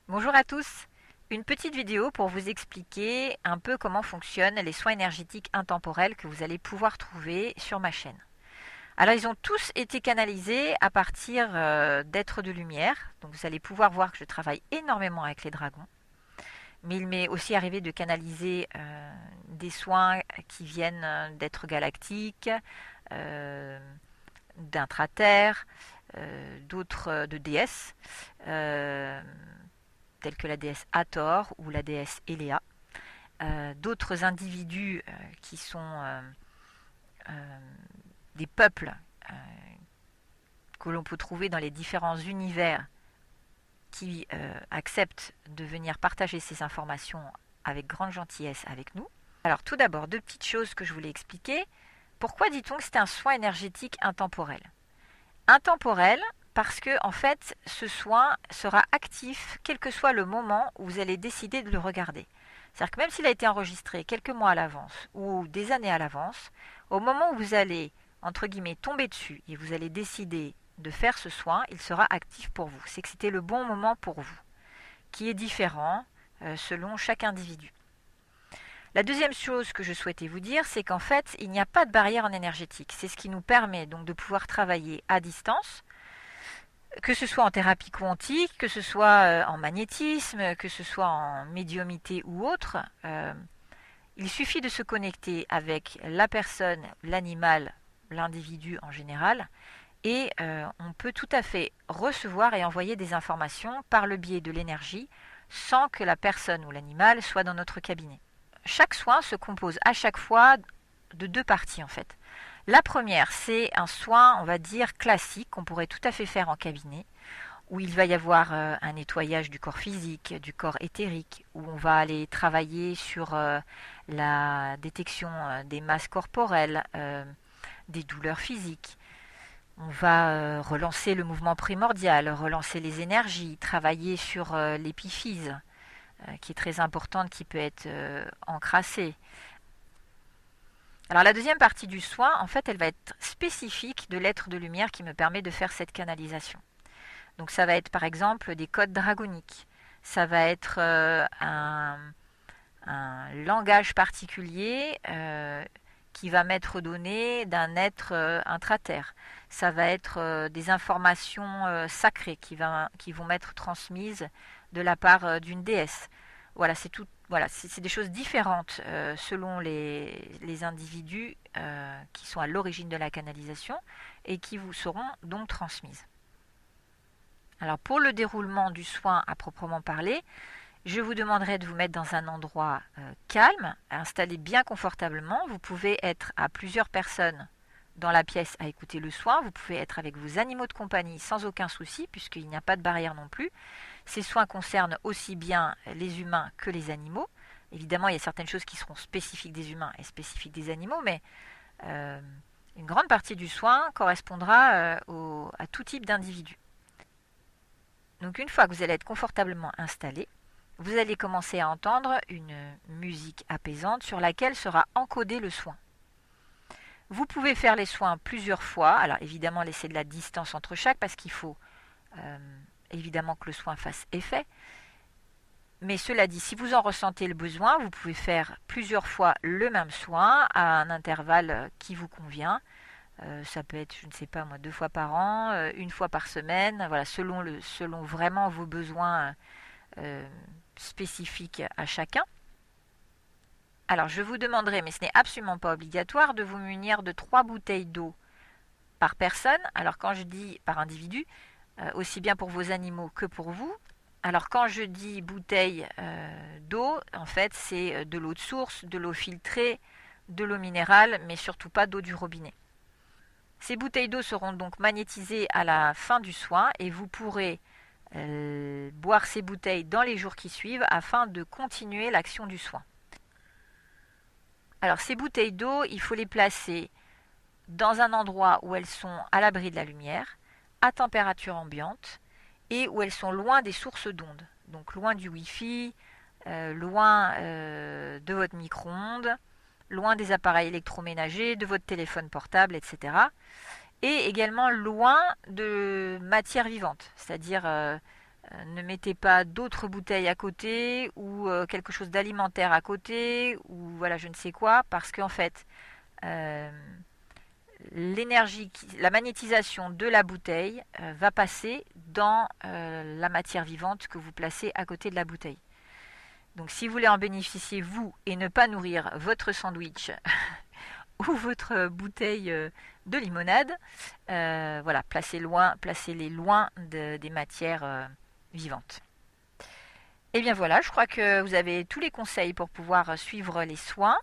Bonjour à tous. Une petite vidéo pour vous expliquer un peu comment fonctionnent les soins énergétiques intemporels que vous allez pouvoir trouver sur ma chaîne. Alors ils ont tous été canalisés à partir d'êtres de lumière. Donc vous allez pouvoir voir que je travaille énormément avec les dragons. Mais il m'est aussi arrivé de canaliser des soins qui viennent d'êtres galactiques, euh, d'intraterres, d'autres de déesses. Telles que la déesse Hathor ou la déesse Eléa, d'autres individus qui sont euh, des peuples que l'on peut trouver dans les différents univers qui acceptent de venir partager ces informations avec grande gentillesse avec nous. Alors tout d'abord, deux petites choses que je voulais expliquer. Pourquoi dit-on que c'est un soin énergétique intemporel? Intemporel parce que en fait, ce soin sera actif quel que soit le moment où vous allez décider de le regarder. C'est-à-dire que même s'il a été enregistré quelques mois à l'avance ou des années à l'avance, au moment où vous allez, entre guillemets, tomber dessus et vous allez décider de faire ce soin, il sera actif pour vous. C'est que c'était le bon moment pour vous, qui est différent selon chaque individu. La deuxième chose que je souhaitais vous dire, c'est qu'en fait, il n'y a pas de barrière en énergétique. C'est ce qui nous permet donc de pouvoir travailler à distance, que ce soit en thérapie quantique, que ce soit en magnétisme, que ce soit en médiumité ou autre. Il suffit de se connecter avec la personne, l'animal, l'individu en général, et on peut tout à fait recevoir et envoyer des informations par le biais de l'énergie sans que la personne ou l'animal soit dans notre cabinet. Chaque soin se compose à chaque fois de deux parties en fait. La première, c'est un soin, on va dire, classique qu'on pourrait tout à fait faire en cabinet, où il va y avoir un nettoyage du corps physique, du corps éthérique, où on va aller travailler sur la détection des masses corporelles, des douleurs physiques. On va relancer le mouvement primordial, relancer les énergies, travailler sur l'épiphyse, qui est très importante, qui peut être encrassée. Alors la deuxième partie du soin, en fait, elle va être spécifique de l'être de lumière qui me permet de faire cette canalisation. Donc ça va être par exemple des codes dragoniques, ça va être un langage particulier qui va m'être donné d'un être intraterre. Ça va être des informations sacrées qui vont m'être transmises de la part d'une déesse. Voilà, c'est tout. Voilà, c'est des choses différentes selon les individus qui sont à l'origine de la canalisation et qui vous seront donc transmises. Alors pour le déroulement du soin à proprement parler, je vous demanderai de vous mettre dans un endroit calme, installé bien confortablement. Vous pouvez être à plusieurs personnes dans la pièce à écouter le soin. Vous pouvez être avec vos animaux de compagnie sans aucun souci, puisqu'il n'y a pas de barrière non plus. Ces soins concernent aussi bien les humains que les animaux. Évidemment, il y a certaines choses qui seront spécifiques des humains et spécifiques des animaux, mais une grande partie du soin correspondra à tout type d'individu. Donc une fois que vous allez être confortablement installé, vous allez commencer à entendre une musique apaisante sur laquelle sera encodé le soin. Vous pouvez faire les soins plusieurs fois. Alors évidemment, laissez de la distance entre chaque parce qu'il faut évidemment que le soin fasse effet. Mais cela dit, si vous en ressentez le besoin, vous pouvez faire plusieurs fois le même soin à un intervalle qui vous convient. Ça peut être, je ne sais pas moi, 2 fois par an, une fois par semaine, voilà, selon vraiment vos besoins spécifiques à chacun. Alors je vous demanderai, mais ce n'est absolument pas obligatoire, de vous munir de 3 bouteilles d'eau par personne. Alors quand je dis par individu, aussi bien pour vos animaux que pour vous. Alors quand je dis bouteille d'eau, en fait c'est de l'eau de source, de l'eau filtrée, de l'eau minérale, mais surtout pas d'eau du robinet. Ces bouteilles d'eau seront donc magnétisées à la fin du soin et vous pourrez boire ces bouteilles dans les jours qui suivent afin de continuer l'action du soin. Alors ces bouteilles d'eau, il faut les placer dans un endroit où elles sont à l'abri de la lumière, à température ambiante et où elles sont loin des sources d'ondes. Donc loin du Wi-Fi, loin de votre micro-ondes, loin des appareils électroménagers, de votre téléphone portable, etc. Et également loin de matière vivante, c'est-à-dire Ne mettez pas d'autres bouteilles à côté ou quelque chose d'alimentaire à côté ou voilà je ne sais quoi parce qu'en fait euh, l'énergie, la magnétisation de la bouteille va passer dans la matière vivante que vous placez à côté de la bouteille. Donc si vous voulez en bénéficier vous et ne pas nourrir votre sandwich ou votre bouteille de limonade, voilà, placez-les loin des matières vivantes. Et bien voilà, je crois que vous avez tous les conseils pour pouvoir suivre les soins.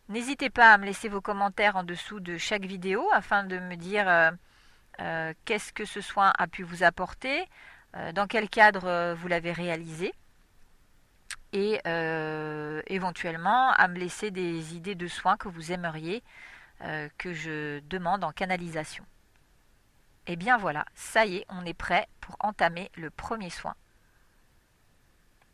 N'hésitez pas à me laisser vos commentaires en dessous de chaque vidéo afin de me dire qu'est-ce que ce soin a pu vous apporter, dans quel cadre vous l'avez réalisé et éventuellement à me laisser des idées de soins que vous aimeriez que je demande en canalisation. Et bien voilà, ça y est, on est prêt pour entamer le premier soin.